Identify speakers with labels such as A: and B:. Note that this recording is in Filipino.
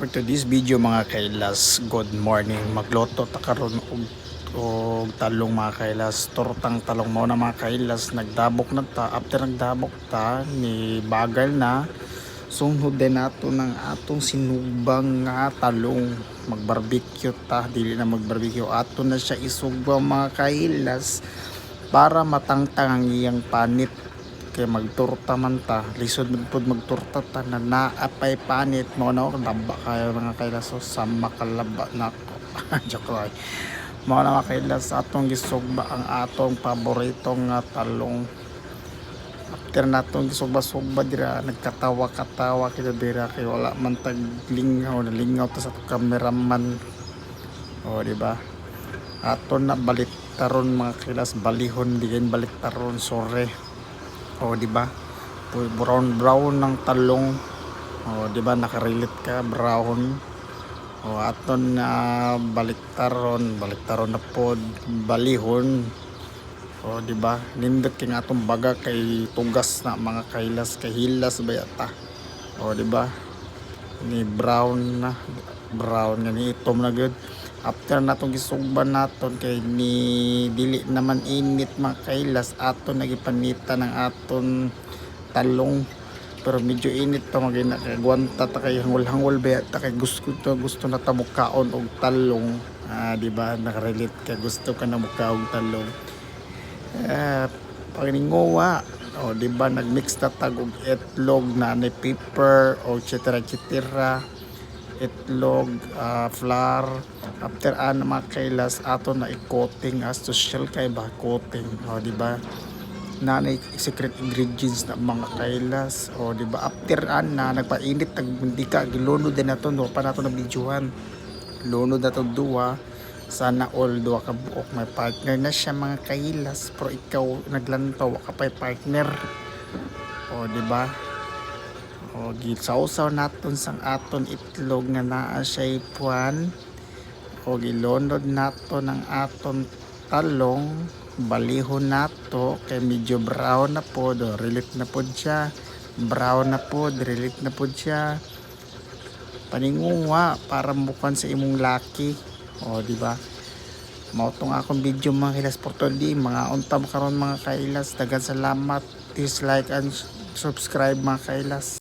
A: For today's video mga kailas, good morning. Magloto ta karon og talong mga kailas, tortang talong mo na mga kailas. Nagdabok na ta, after nagdabok ta ni bagal na sunod din nato ng atong sinubang nga talong. Mag-barbecue ta, dili na mag-barbecue, ato na siya isugba mga kailas para matangtang ang iyang panit. Kay magturta man ta, lisod man pud magturta ta na naapay panit mo na laba kayo mga kailas, so sama kalaba nako. Joke lang. Mo na mga kailas, atong gisugba ang atong paboritong nga talong. After natong gisugba-sugba dira, nagkatawa-katawa kita dira kay wala man tag lingaw, nalingaw ta sa cameraman. O di ba? Aton na baliktaron mga kailas, balihon digin baliktaron, sorry. O di ba? Brown ng talong. O di ba, nakarelate ka brown. O aton na baliktaron na pod balihon. O di ba? Nindot king atong baga kay tugas na mga kailas, kay hilas ba yata. O di ba? Ni brown nga ni itom na good. After natong gisugban naton kay ni dili naman init mga kailas, aton nagipanita ng aton talong, pero medyo init pa magina kay gwanta ta kay hangol ba ta kay gusto na ta mukaon og talong. Di ba, nakarelate ka, gusto ka na mukaon og talong. Paninguwa, o di ba, nagmix ta tag og itlog na ni pepper o etc. Itlog, flour. After mga kailas, ato na i-coating as social kay ba coating. O di ba? Nanay secret ingredients na mga kailas. O di ba? After na nagpainit tag mantika, gilunod din nato no pa nato na videohan. Lunod na to duwa. Sana all duwa ka buok may partner na siya mga kailas, pero ikaw naglantaw ka pa partner. O di ba? O gisawsaw naton sang aton itlog nga naa siya puan. O gilunod nato ng aton talong, balihon nato kay medyo brown na pod, relate na pod siya. Brown na pod, relate na pod siya. Paninguha para mukan sa imong laki. O di ba? Mao tong akong video mga kailas for today. Mga untam karon mga kailas. Daghang salamat. Please like and subscribe mga kailas.